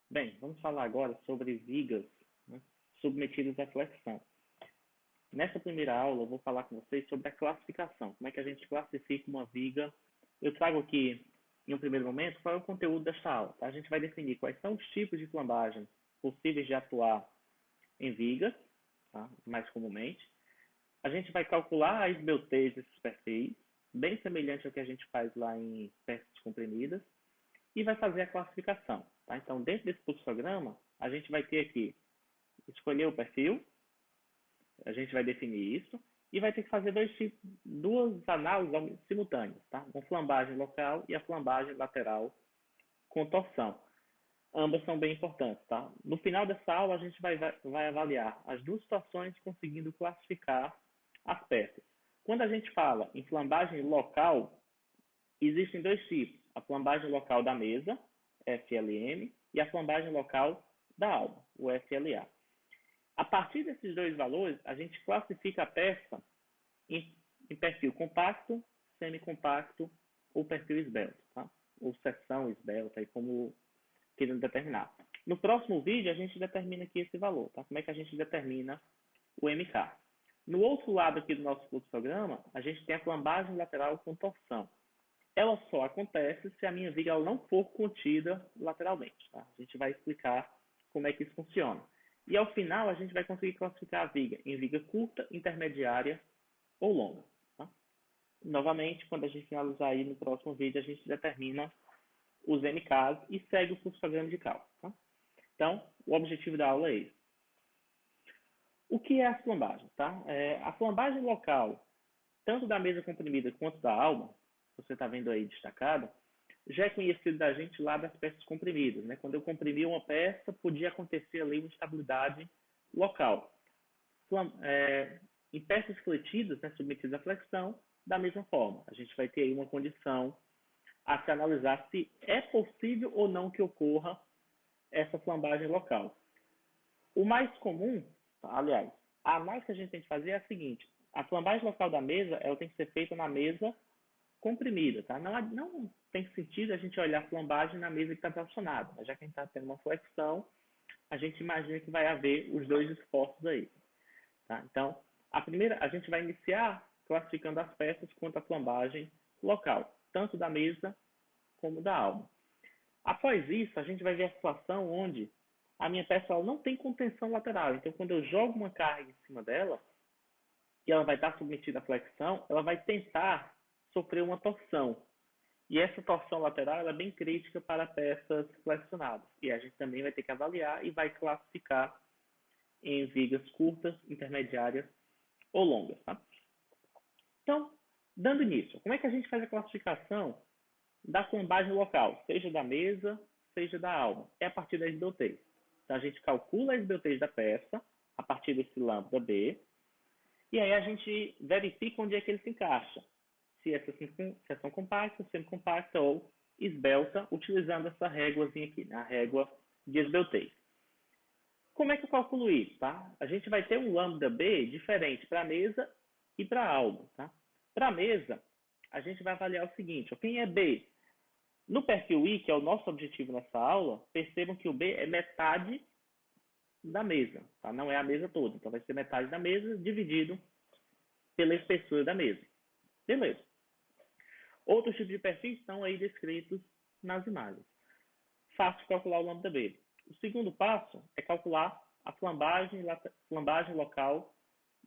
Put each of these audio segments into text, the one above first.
Bem, vamos falar agora sobre vigas, né, submetidas à flexão. Nessa primeira aula, eu vou falar com vocês sobre a classificação. Como é que a gente classifica uma viga? Eu trago aqui, em um primeiro momento, qual é o conteúdo desta aula. Tá? A gente vai definir quais são os tipos de flambagem possíveis de atuar em vigas, tá? Mais comumente. A gente vai calcular a esbeltez desses perfis, bem semelhante ao que a gente faz lá em peças comprimidas, e vai fazer a classificação. Tá? Então, dentro desse fluxograma, a gente vai ter aqui, escolher o perfil, a gente vai definir isso, e vai ter que fazer duas análises simultâneas, tá? Uma flambagem local e a flambagem lateral com torção. Ambas são bem importantes, tá? No final dessa aula, a gente vai avaliar as duas situações, conseguindo classificar as peças. Quando a gente fala em flambagem local, existem dois tipos: a flambagem local da mesa, FLM, e a flambagem local da alma, o FLA. A partir desses dois valores, a gente classifica a peça em perfil compacto, semicompacto ou perfil esbelto, tá? Ou seção esbelta, aí como querendo determinar. No próximo vídeo, a gente determina aqui esse valor, tá? Como é que a gente determina o MK. No outro lado aqui do nosso fluxograma, a gente tem a flambagem lateral com torção. Ela só acontece se a minha viga ela não for contida lateralmente, tá? A gente vai explicar como é que isso funciona. E ao final, a gente vai conseguir classificar a viga em viga curta, intermediária ou longa. Tá? Novamente, quando a gente finalizar aí no próximo vídeo, a gente determina os MKs e segue o fluxograma de cálculo. Tá? Então, o objetivo da aula é esse. O que é a flambagem? Tá? A flambagem local, tanto da mesa comprimida quanto da alma, você está vendo aí destacado, já é conhecido da gente lá das peças comprimidas. Né? Quando eu comprimia uma peça, podia acontecer ali uma instabilidade local. Em peças fletidas, né, submetidas à flexão, da mesma forma. A gente vai ter aí uma condição a se analisar se é possível ou não que ocorra essa flambagem local. O mais comum, aliás, a análise que a gente tem que fazer é a seguinte: a flambagem local da mesa ela tem que ser feita na mesa comprimida. Tá? Não tem sentido a gente olhar a flambagem na mesa que está tracionada. Mas já que a gente está tendo uma flexão, a gente imagina que vai haver os dois esforços aí. Tá? Então, a gente vai iniciar classificando as peças quanto à flambagem local, tanto da mesa como da alma. Após isso, a gente vai ver a situação onde a minha peça ela não tem contenção lateral. Então, quando eu jogo uma carga em cima dela, e ela vai estar submetida à flexão, ela vai tentar sofrer uma torção. E essa torção lateral é bem crítica para peças flexionadas. E a gente também vai ter que avaliar e vai classificar em vigas curtas, intermediárias ou longas. Tá? Então, dando início, como é que a gente faz a classificação da flambagem local, seja da mesa, seja da alma? É a partir da esbeltez. Então, a gente calcula a esbeltez da peça a partir desse lambda B, e aí a gente verifica onde é que ele se encaixa. Se é seção compacta, semicompacta ou esbelta, utilizando essa réguazinha aqui, né? A régua de esbeltez. Como é que eu calculo isso? Tá? A gente vai ter um lambda B diferente para a mesa e para a alma. Tá? Para a mesa, a gente vai avaliar o seguinte: ó, quem é B? No perfil I, que é o nosso objetivo nessa aula, percebam que o B é metade da mesa. Tá? Não é a mesa toda. Então vai ser metade da mesa dividido pela espessura da mesa. Beleza. Outros tipos de perfis estão aí descritos nas imagens. Fácil de calcular o lambda B. O segundo passo é calcular a flambagem local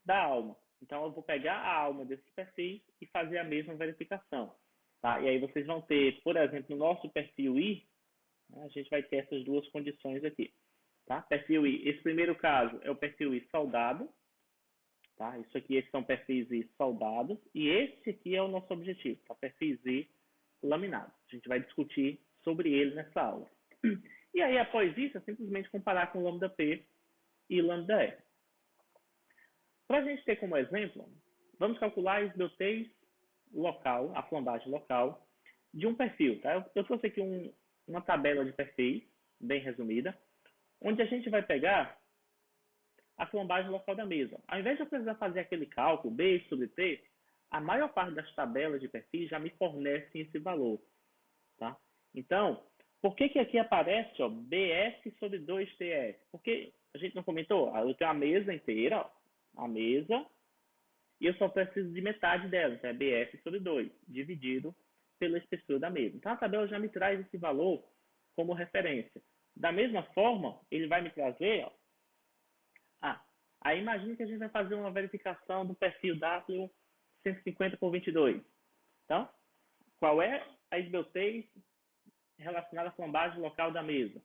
da alma. Então, eu vou pegar a alma desse perfil e fazer a mesma verificação. Tá? E aí vocês vão ter, por exemplo, no nosso perfil I, né, a gente vai ter essas duas condições aqui. Tá? Perfil I. Esse primeiro caso é o perfil I soldado. Tá? Isso aqui, esses são perfis I soldados. E esse aqui é o nosso objetivo, tá? Perfis I laminados. A gente vai discutir sobre ele nessa aula. E aí, após isso, é simplesmente comparar com lambda P e lambda E. Para a gente ter como exemplo, vamos calcular a esbeltez local, a flambagem local, de um perfil. Tá? Eu trouxe aqui uma tabela de perfis, bem resumida, onde a gente vai pegar a flambagem local da mesa. Ao invés de eu precisar fazer aquele cálculo B sobre T, a maior parte das tabelas de perfis já me fornecem esse valor. Tá? Então, Por que que aqui aparece, ó, BF sobre 2TF? Porque a gente não comentou? Eu tenho a mesa inteira, ó, a mesa, e eu só preciso de metade dela, então é BF sobre 2, dividido pela espessura da mesa. Então a tabela já me traz esse valor como referência. Da mesma forma, ele vai me trazer, ó, aí imagine que a gente vai fazer uma verificação do perfil W 150 por 22. Então, qual é a esbeltez relacionada à flambagem local da mesa?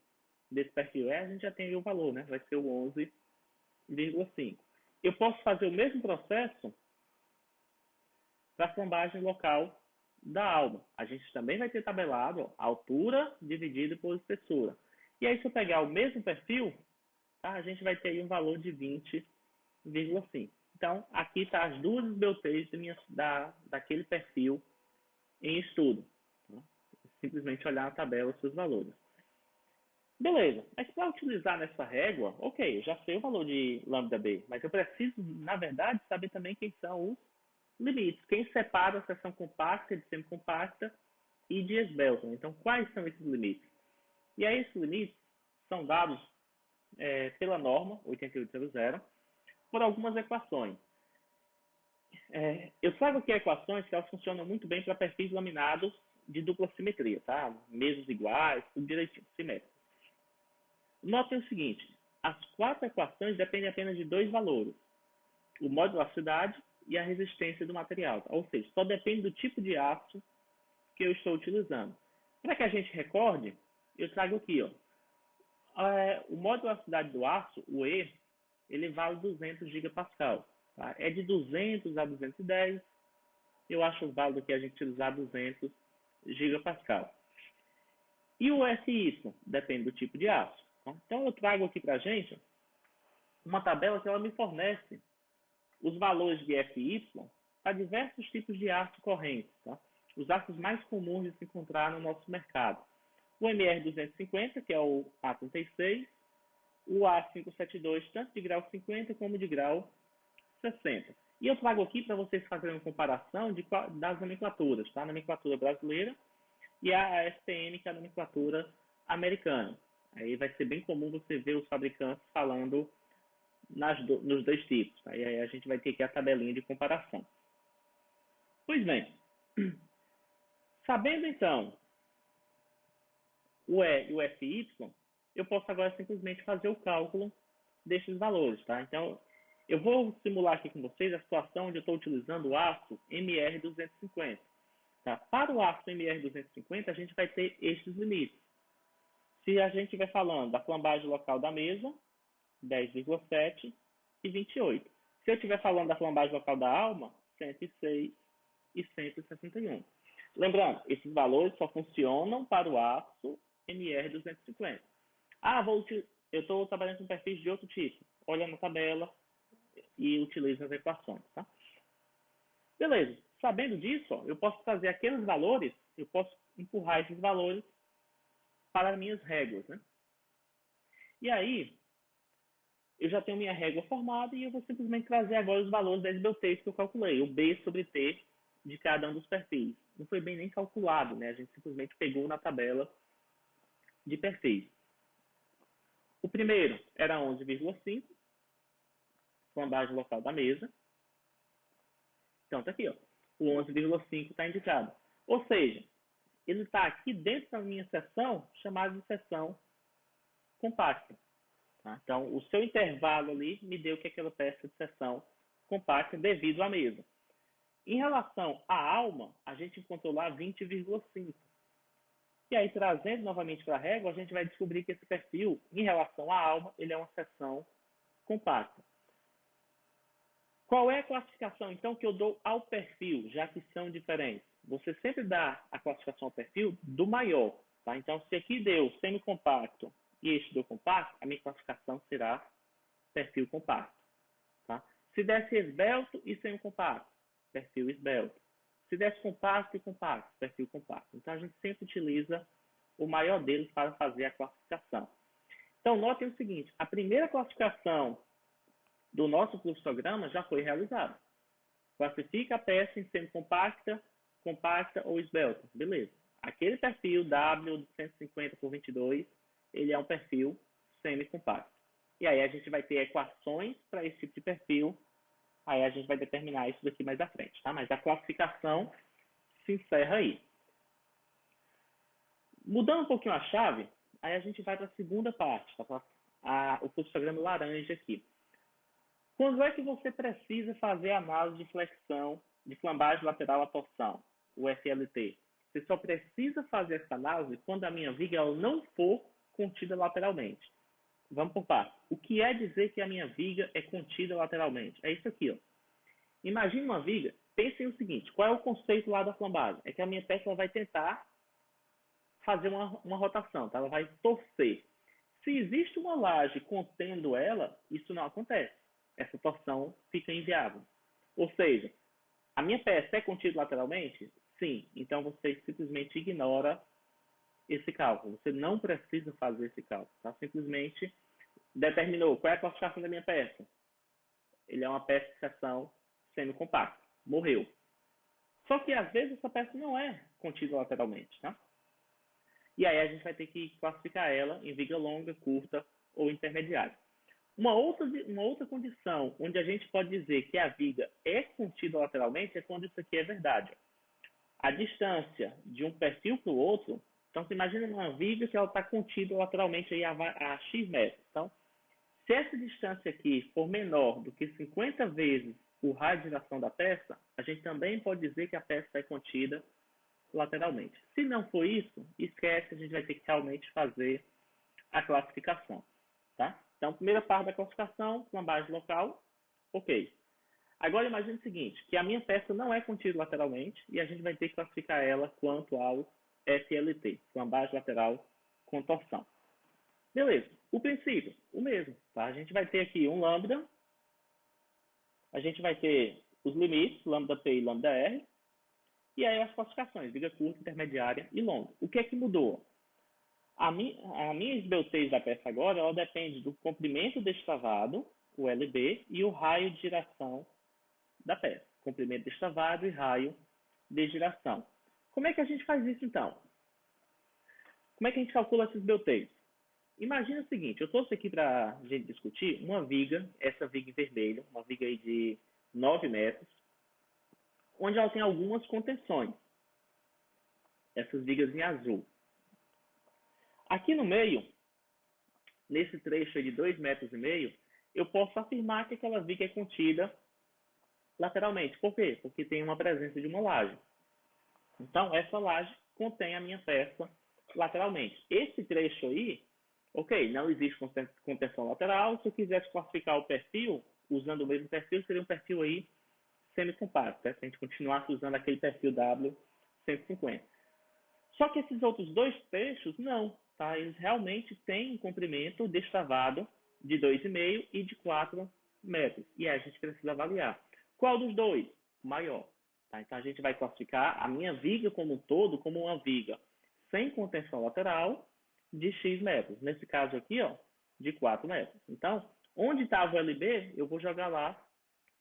Desse perfil a gente já tem aí o valor, né? Vai ser o 11,5. Eu posso fazer o mesmo processo para a flambagem local da alma. A gente também vai ter tabelado, ó, a altura dividida por espessura. E aí, se eu pegar o mesmo perfil, tá, a gente vai ter aí um valor de 20,5. Então, aqui está as duas esbeltez daquele perfil em estudo. Tá? Simplesmente olhar a tabela os seus valores. Beleza, mas para utilizar nessa régua, ok, eu já sei o valor de lambda B, mas eu preciso, na verdade, saber também quem são os limites, quem separa a seção compacta de semicompacta e de esbelta. Então, quais são esses limites? E aí, esses limites são dados pela norma 8800 por algumas equações. Eu trago aqui equações que elas funcionam muito bem para perfis laminados de dupla simetria, tá? Mesas iguais, tudo direitinho, simétrico. Notem o seguinte, as quatro equações dependem apenas de dois valores, o modularidade e a resistência do material, tá? Ou seja, só depende do tipo de aço que eu estou utilizando. Para que a gente recorde, eu trago aqui, ó, o modularidade do aço, o E, ele vale 200 gigapascal. Tá? É de 200 a 210, eu acho válido que a gente utilizar 200 gigapascal. E o SY depende do tipo de aço. Tá? Então eu trago aqui para a gente uma tabela que ela me fornece os valores de FY para diversos tipos de aço corrente. Tá? Os aços mais comuns de se encontrar no nosso mercado. O MR250, que é o A36, o A572, tanto de grau 50 como de grau 60. E eu trago aqui para vocês fazerem uma comparação das nomenclaturas, tá? A nomenclatura brasileira e a ASTM, que é a nomenclatura americana. Aí vai ser bem comum você ver os fabricantes falando nos dois tipos. Tá? E aí a gente vai ter aqui a tabelinha de comparação. Pois bem, sabendo então o E e o FY, eu posso agora simplesmente fazer o cálculo desses valores. Tá? Então, eu vou simular aqui com vocês a situação onde eu estou utilizando o aço MR250. Tá? Para o aço MR250, a gente vai ter estes limites. Se a gente estiver falando da flambagem local da mesa, 10,7 e 28. Se eu estiver falando da flambagem local da alma, 106 e 161. Lembrando, esses valores só funcionam para o aço MR250. Eu estou trabalhando com perfis de outro tipo. Olha na tabela e utiliza as equações. Tá? Beleza. Sabendo disso, ó, eu posso trazer aqueles valores, eu posso empurrar esses valores para as minhas réguas. Né? E aí, eu já tenho minha régua formada e eu vou simplesmente trazer agora os valores das BTs que eu calculei, o B sobre T de cada um dos perfis. Não foi bem nem calculado, né? A gente simplesmente pegou na tabela de perfis. O primeiro era 11,5, flambagem local da mesa. Então tá aqui, ó. O 11,5 está indicado. Ou seja, ele está aqui dentro da minha seção, chamada de seção compacta. Tá? Então, o seu intervalo ali me deu que aquela peça de seção compacta devido à mesa. Em relação à alma, a gente encontrou lá 20,5. E aí, trazendo novamente para a régua, a gente vai descobrir que esse perfil, em relação à alma, ele é uma seção compacta. Qual é a classificação, então, que eu dou ao perfil, já que são diferentes? Você sempre dá a classificação ao perfil do maior. Tá? Então, se aqui deu semicompacto e este deu compacto, a minha classificação será perfil compacto. Tá? Se desse esbelto e semicompacto, perfil esbelto. Se desse compacto e compacto, perfil compacto. Então, a gente sempre utiliza o maior deles para fazer a classificação. Então, notem o seguinte, a primeira classificação do nosso fluxograma já foi realizada. Classifica a peça em semicompacta, compacta ou esbelta. Beleza. aquele perfil W de 150 por 22, ele é um perfil semicompacto. E aí a gente vai ter equações para esse tipo de perfil, aí a gente vai determinar isso daqui mais à frente, tá? Mas a classificação se encerra aí. Mudando um pouquinho a chave, aí a gente vai para a segunda parte, tá? O fluxograma laranja aqui. Quando é que você precisa fazer a análise de flexão de flambagem lateral à torção, o FLT? Você só precisa fazer essa análise quando a minha viga ela não for contida lateralmente. Vamos por partes. O que é dizer que a minha viga é contida lateralmente? É isso aqui, ó. Imagine uma viga, pensem o seguinte, qual é o conceito lá da flambagem? É que a minha peça ela vai tentar fazer uma rotação, tá? Ela vai torcer. Se existe uma laje contendo ela, isso não acontece. Essa torção fica inviável. Ou seja, a minha peça é contida lateralmente? Sim. Então você simplesmente ignora esse cálculo. Você não precisa fazer esse cálculo. Tá? Simplesmente determinou qual é a classificação da minha peça. Ele é uma peça de seção semicompacta. Morreu. Só que às vezes essa peça não é contida lateralmente. Tá? E aí a gente vai ter que classificar ela em viga longa, curta ou intermediária. Uma outra condição onde a gente pode dizer que a viga é contida lateralmente é quando isso aqui é verdade. A distância de um perfil para o outro, então você imagina uma viga que ela está contida lateralmente aí a X metros. Então, se essa distância aqui for menor do que 50 vezes o raio de giração da peça, a gente também pode dizer que a peça é contida lateralmente. Se não for isso, esquece, a gente vai ter que realmente fazer a classificação. Tá? Então, primeira parte da classificação, flambagem local, ok. Agora imagine o seguinte, que a minha peça não é contida lateralmente e a gente vai ter que classificar ela quanto ao FLT, flambagem lateral com torção. Beleza, o princípio, o mesmo. Tá? A gente vai ter aqui um lambda, a gente vai ter os limites, lambda P e lambda R, e aí as classificações, viga curta, intermediária e longa. O que é que mudou? A minha esbeltez da peça agora, ela depende do comprimento destavado, o LB, e o raio de giração da peça. Comprimento destavado e raio de giração. Como é que a gente faz isso, então? Como é que a gente calcula essa esbeltez? Imagina o seguinte, eu trouxe aqui para a gente discutir uma viga, essa viga em vermelho, uma viga aí de 9 metros, onde ela tem algumas contenções. Essas vigas em azul. Aqui no meio, nesse trecho de 2,5 metros, eu posso afirmar que aquela viga é contida lateralmente. Por quê? Porque tem uma presença de uma laje. Então, essa laje contém a minha peça lateralmente. Esse trecho aí, ok, não existe contenção lateral. Se eu quisesse classificar o perfil, usando o mesmo perfil, seria um perfil aí semicompacto. Né? Se a gente continuasse usando aquele perfil W150. Só que esses outros dois trechos, não. Tá? Eles realmente têm um comprimento destavado de 2,5 e de 4 metros. E aí a gente precisa avaliar. Qual dos dois? Maior. Tá? Então a gente vai classificar a minha viga como um todo como uma viga sem contenção lateral de X metros. Nesse caso aqui, ó, de 4 metros. Então, onde estava o LB, eu vou jogar lá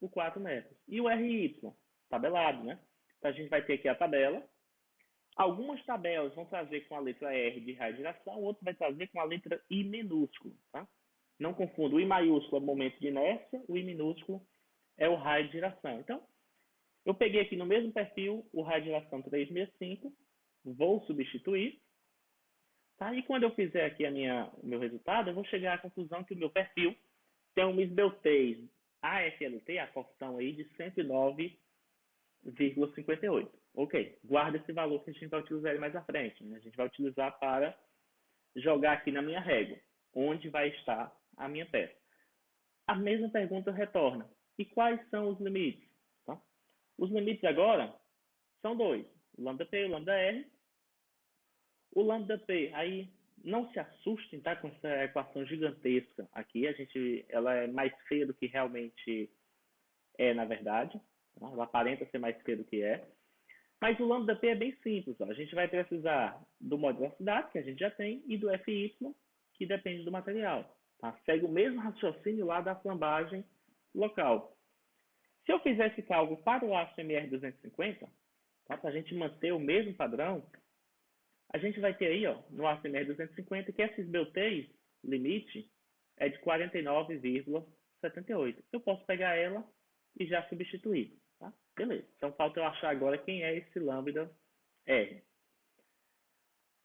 o 4 metros. E o RY? Tabelado, né? Então a gente vai ter aqui a tabela. Algumas tabelas vão trazer com a letra R de raio de giração, outras vai trazer com a letra I minúsculo, tá? Não confunda, o I maiúsculo é o momento de inércia, o I minúsculo é o raio de giração. Então, eu peguei aqui no mesmo perfil o raio de giração 365, vou substituir, tá? E quando eu fizer aqui o meu resultado, eu vou chegar à conclusão que o meu perfil tem uma esbeltez AFLT, a porção aí de 109,58. Ok, guarda esse valor que a gente vai utilizar ele mais à frente. Né? A gente vai utilizar para jogar aqui na minha régua, onde vai estar a minha peça. A mesma pergunta retorna. E quais são os limites? Tá? Os limites agora são dois. O lambda P e o lambda R. O lambda P, aí não se assustem tá, com essa equação gigantesca aqui. Ela é mais feia do que realmente é, na verdade. Tá? Ela aparenta ser mais feia do que é. Mas o lambda P é bem simples. Ó. A gente vai precisar do módulo da cidade, que a gente já tem, e do FY, que depende do material. Tá? Segue o mesmo raciocínio lá da flambagem local. Se eu fizer esse cálculo para o aço MR250, tá? Para a gente manter o mesmo padrão, A gente vai ter aí, ó, no ACMR 250, que essa esbeltez limite é de 49,78. Eu posso pegar ela e já substituir, tá? Beleza. Então falta eu achar agora quem é esse lambda R.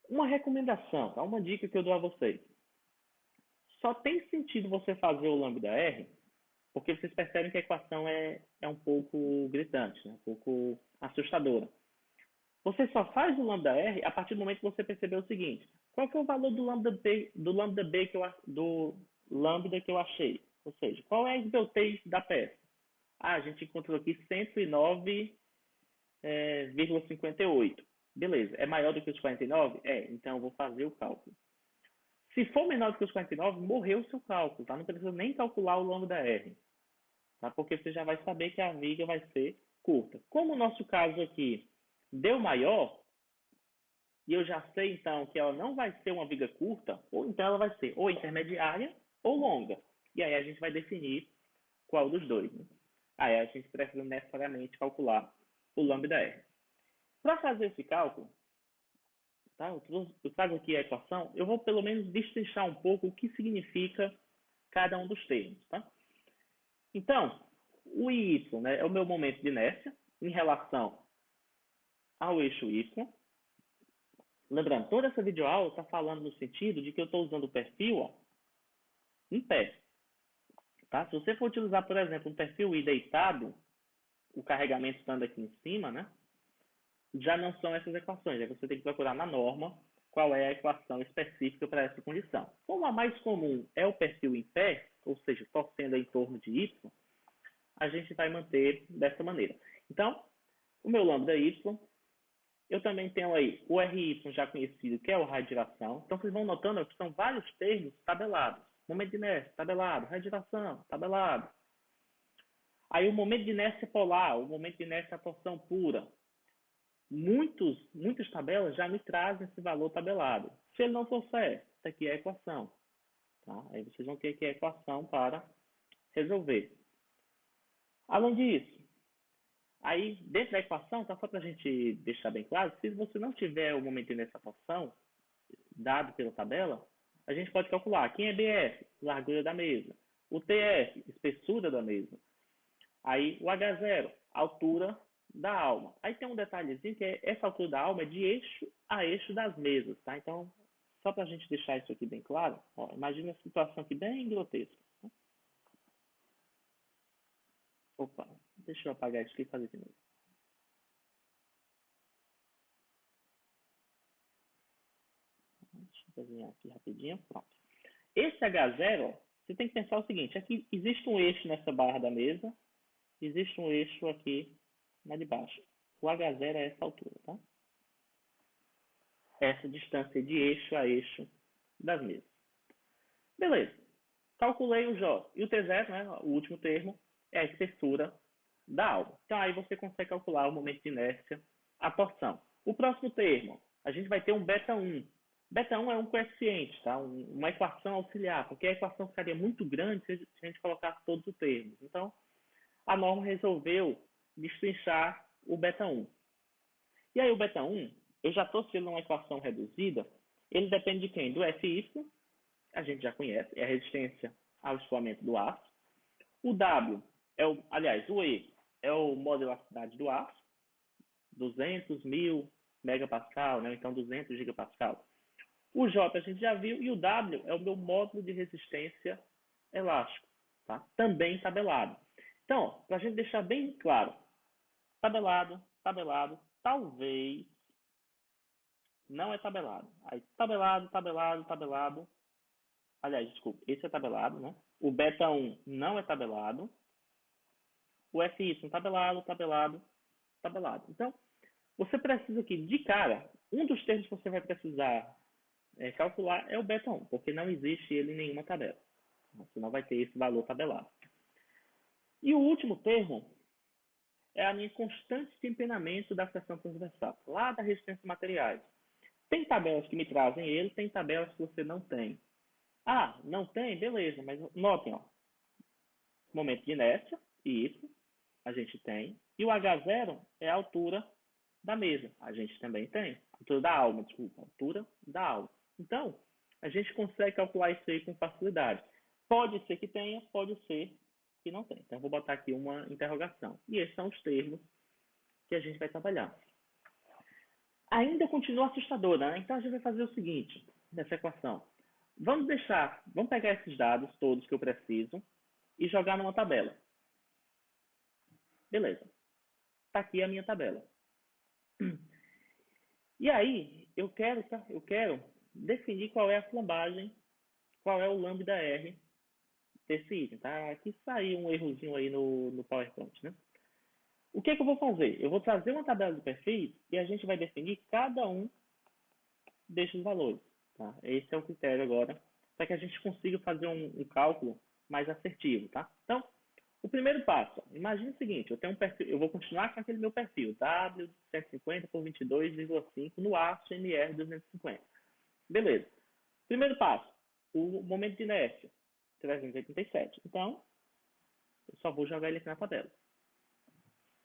Uma recomendação, tá? Uma dica que eu dou a vocês. Só tem sentido você fazer o lambda R porque vocês percebem que a equação é um pouco gritante, né? Um pouco assustadora. Você só faz o lambda R a partir do momento que você percebeu o seguinte: qual que é o valor do lambda que eu achei? Ou seja, qual é a esbeltez da peça? Ah, a gente encontrou aqui 109,58. Beleza, é maior do que os 49? Então eu vou fazer o cálculo. Se for menor do que os 49, morreu o seu cálculo, tá? Não precisa nem calcular o lambda R, tá? Porque você já vai saber que a viga vai ser curta. Como o nosso caso aqui deu maior, e eu já sei então que ela não vai ser uma viga curta, ou então ela vai ser ou intermediária ou longa. E aí a gente vai definir qual dos dois, né? Aí a gente precisa necessariamente calcular o lambda R. Para fazer esse cálculo, tá? Eu trago aqui a equação, eu vou pelo menos destrinchar um pouco o que significa cada um dos termos, tá? Então, o y, né, é o meu momento de inércia em relação ao eixo y. Lembrando, toda essa videoaula está falando no sentido de que eu estou usando o perfil, ó, em pé. Tá? Se você for utilizar, por exemplo, um perfil I deitado, o carregamento estando aqui em cima, né, já não são essas equações. Aí você tem que procurar na norma qual é a equação específica para essa condição. Como a mais comum é o perfil em pé, ou seja, torcendo em torno de y, a gente vai manter dessa maneira. Então, o meu lambda y, eu também tenho aí o RY já conhecido, que é o raio de giração. Então, vocês vão notando que são vários termos tabelados. Momento de inércia, tabelado. Raio de giração, tabelado. Aí o momento de inércia polar, o momento de inércia à torção pura. Muitas tabelas já me trazem esse valor tabelado. Se ele não for certo, essa aqui é a equação. Tá? Aí vocês vão ter aqui a equação para resolver. Além disso, aí dentro da equação, tá, só para a gente deixar bem claro, se você não tiver o momento de inércia à torção dado pela tabela, a gente pode calcular quem é BF, largura da mesa, o TF, espessura da mesa, aí o H0, altura da alma. Aí tem um detalhezinho que é essa altura da alma é de eixo a eixo das mesas, tá? Então, só para a gente deixar isso aqui bem claro, ó, imagina a situação aqui bem grotesca. Tá? Opa, deixa eu apagar isso aqui e fazer de novo. Deixa eu desenhar aqui rapidinho, pronto. Esse H0, ó, você tem que pensar o seguinte, aqui existe um eixo nessa barra da mesa, existe um eixo aqui na de baixo. O H0 é essa altura, tá? Essa distância de eixo a eixo das mesas. Beleza. Calculei o J. E o T0, né, o último termo, é a espessura da alma. Então aí você consegue calcular o momento de inércia, a torção. O próximo termo, a gente vai ter um beta 1. Beta 1 é um coeficiente, tá? Uma equação auxiliar, porque a equação ficaria muito grande se a gente colocasse todos os termos. Então, a norma resolveu destrinchar o beta 1. E aí o beta 1, eu já trouxe ele numa equação reduzida, ele depende de quem? Do FY, a gente já conhece, é a resistência ao escoamento do aço. O W, o E, é o modo de elasticidade do aço, 200 mil megapascal, né? Então 200 gigapascal. O J a gente já viu, e o W é o meu módulo de resistência elástico, tá? Também tabelado. Então, para a gente deixar bem claro, tabelado, tabelado, talvez não é tabelado. Aí, tabelado, tabelado, tabelado. Aliás, desculpa, esse é tabelado, né? O beta 1 não é tabelado. O FY tabelado, tabelado, tabelado. Então, você precisa aqui, de cara, um dos termos que você vai precisar calcular é o beta 1, porque não existe ele em nenhuma tabela. Você não vai ter esse valor tabelado. E o último termo é a minha constante de empenamento da seção transversal, lá da resistência de materiais. Tem tabelas que me trazem ele, tem tabelas que você não tem. Ah, não tem? Beleza, mas notem, ó, momento de inércia, e isso a gente tem. E o H0 é a altura da mesa, a gente também tem. altura da alma, desculpa, altura da alma. Então, a gente consegue calcular isso aí com facilidade. Pode ser que tenha, pode ser que não tenha. Então, eu vou botar aqui uma interrogação. E esses são os termos que a gente vai trabalhar. Ainda continua assustadora, né? Então, a gente vai fazer o seguinte, nessa equação. Vamos pegar esses dados todos que eu preciso e jogar numa tabela. Beleza. Está aqui a minha tabela. E aí, eu quero definir qual é a flambagem, qual é o lambda R desse item, tá? Aqui saiu um errozinho aí no PowerPoint, né? O que eu vou fazer? Eu vou trazer uma tabela de perfis e a gente vai definir cada um desses valores, tá? Esse é o critério agora, para que a gente consiga fazer um cálculo mais assertivo, tá? Então, o primeiro passo, imagine o seguinte, eu tenho um perfil, eu vou continuar com aquele meu perfil, W150 por 22,5 no aço MR 250. Beleza. Primeiro passo, o momento de inércia, 387. Então, eu só vou jogar ele aqui na tabela.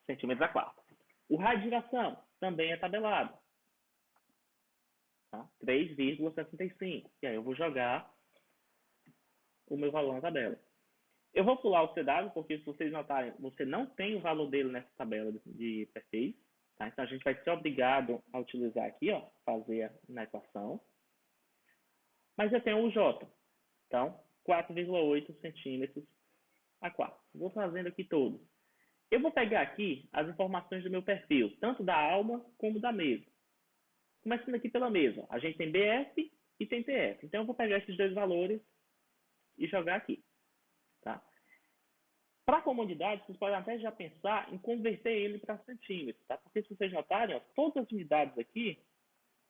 Centímetros a quarto. O raio de giração também é tabelado. Tá? 3,65. E aí eu vou jogar o meu valor na tabela. Eu vou pular o CW, porque se vocês notarem, você não tem o valor dele nessa tabela de perfis. Tá? Então a gente vai ser obrigado a utilizar aqui, ó, fazer na equação. Mas eu tenho o J. Então, 4,8 centímetros a 4. Vou fazendo aqui todos. Eu vou pegar aqui as informações do meu perfil, tanto da alma como da mesa. Começando aqui pela mesa. A gente tem BF e tem TF. Então, eu vou pegar esses dois valores e jogar aqui. Tá? Para a comodidade, vocês podem até já pensar em converter ele para centímetros. Tá? Porque se vocês notarem, ó, todas as unidades aqui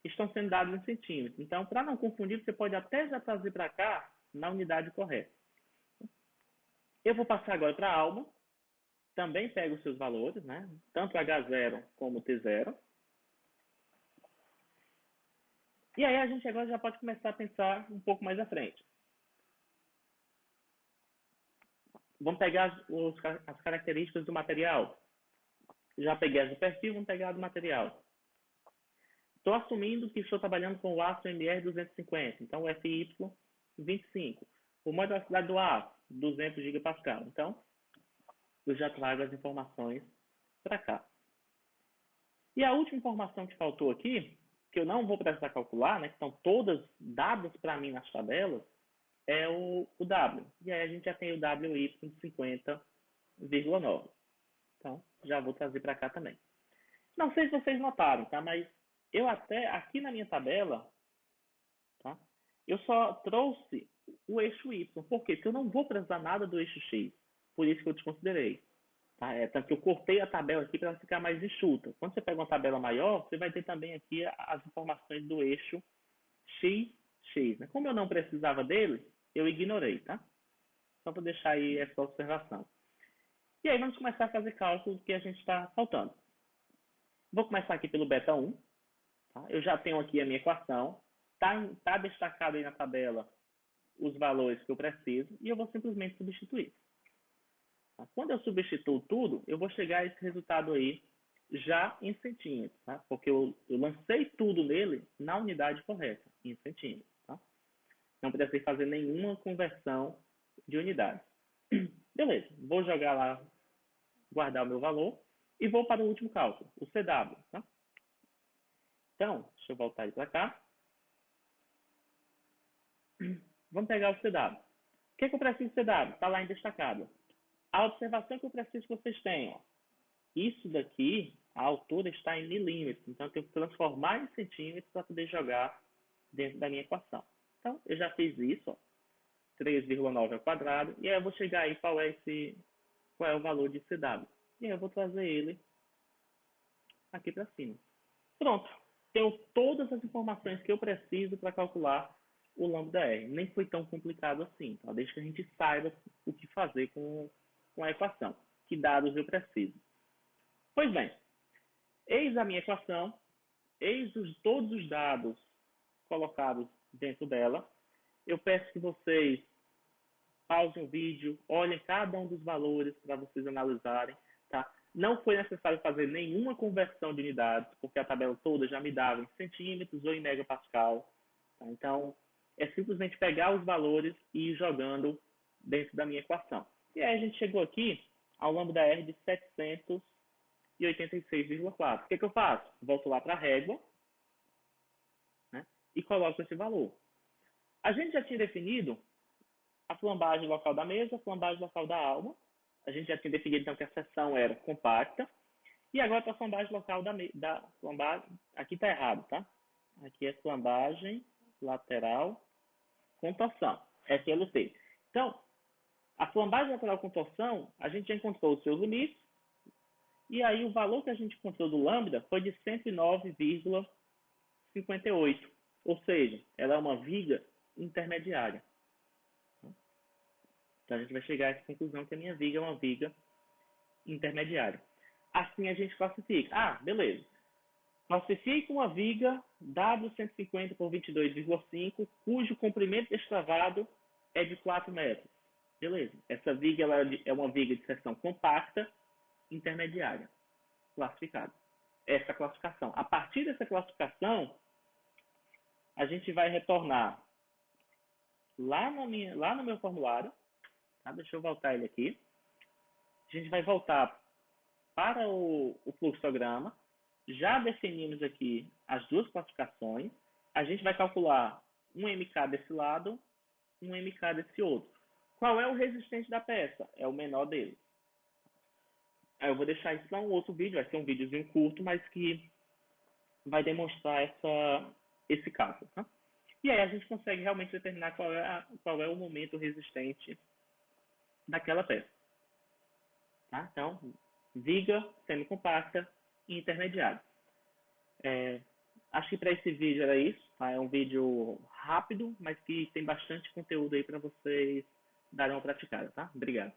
estão sendo dadas em centímetros. Então, para não confundir, você pode até já trazer para cá na unidade correta. Eu vou passar agora para a alma. Também pego os seus valores, né? Tanto H0 como T0. E aí a gente agora já pode começar a pensar um pouco mais à frente. Vamos pegar as características do material. Já peguei as do perfil, vamos pegar a do material. Estou assumindo que estou trabalhando com o aço MR 250, então o FY 25. O modular do aço, 200 gigapascal. Então, eu já trago as informações para cá. E a última informação que faltou aqui, que eu não vou precisar calcular, né, que estão todas dadas para mim nas tabelas, é o W. E aí a gente já tem o WY de 50,9. Então, já vou trazer para cá também. Não sei se vocês notaram, tá? Mas eu até, aqui na minha tabela, tá? Eu só trouxe o eixo Y. Por quê? Porque eu não vou precisar nada do eixo X. Por isso que eu desconsiderei. Tá? Tanto que eu cortei a tabela aqui para ela ficar mais enxuta. Quando você pega uma tabela maior, você vai ter também aqui as informações do eixo X. Né? Como eu não precisava dele, eu ignorei, tá? Só para deixar aí essa observação. E aí vamos começar a fazer cálculos que a gente está faltando. Vou começar aqui pelo beta 1. Tá? Eu já tenho aqui a minha equação. Tá destacado aí na tabela os valores que eu preciso e eu vou simplesmente substituir. Tá? Quando eu substituo tudo, eu vou chegar a esse resultado aí já em centímetros, tá? Porque eu lancei tudo nele na unidade correta, em centímetros. Tá? Não precisei fazer nenhuma conversão de unidade. Beleza, vou jogar lá, guardar o meu valor e vou para o último cálculo, o CW. Tá? Então, deixa eu voltar para cá. Vamos pegar o CW. O que eu preciso de CW? Está lá em destacado. A observação que eu preciso que vocês tenham. Isso daqui, a altura está em milímetros. Então, eu tenho que transformar em centímetros para poder jogar dentro da minha equação. Então, eu já fiz isso. 3,9 ao quadrado. E aí eu vou chegar aí qual é o valor de CW. E aí eu vou trazer ele aqui para cima. Pronto. Tenho todas as informações que eu preciso para calcular o lambda R. Nem foi tão complicado assim. Tá? Desde que a gente saiba o que fazer com a equação. Que dados eu preciso. Pois bem, eis a minha equação, eis todos os dados colocados dentro dela. Eu peço que vocês pausem o vídeo, olhem cada um dos valores para vocês analisarem. Tá? Não foi necessário fazer nenhuma conversão de unidades, porque a tabela toda já me dava em centímetros ou em megapascal. Tá? Então, é simplesmente pegar os valores e ir jogando dentro da minha equação. E aí a gente chegou aqui ao lambda R de 786,4. O que eu faço? Volto lá para a régua, né, e coloco esse valor. A gente já tinha definido a flambagem local da mesa, a flambagem local da alma. A gente já tinha definido então que a seção era compacta. E agora para a flambagem local da flambagem. Aqui está errado, tá? Aqui é flambagem lateral com torção, FLT. Então, a flambagem lateral com torção, a gente já encontrou os seus limites. E aí o valor que a gente encontrou do lambda foi de 109,58. Ou seja, ela é uma viga intermediária. Então a gente vai chegar a essa conclusão que a minha viga é uma viga intermediária. Assim a gente classifica. Ah, beleza. Classifica uma viga W150 por 22,5, cujo comprimento destravado é de 4 metros. Beleza. Essa viga ela é uma viga de seção compacta intermediária. Classificada. Essa classificação. A partir dessa classificação, a gente vai retornar lá no meu formulário. Tá? Deixa eu voltar ele aqui. A gente vai voltar para o fluxograma. Já definimos aqui as duas classificações. A gente vai calcular um MK desse lado, um MK desse outro. Qual é o resistente da peça? É o menor dele. Aí eu vou deixar isso para um outro vídeo. Vai ser um videozinho curto, mas que vai demonstrar esse cálculo. Tá? E aí a gente consegue realmente determinar qual é o momento resistente daquela peça. Tá? Então, viga, semicompacta e intermediária. Acho que para esse vídeo era isso. Tá? É um vídeo rápido, mas que tem bastante conteúdo aí para vocês darem uma praticada. Tá? Obrigado.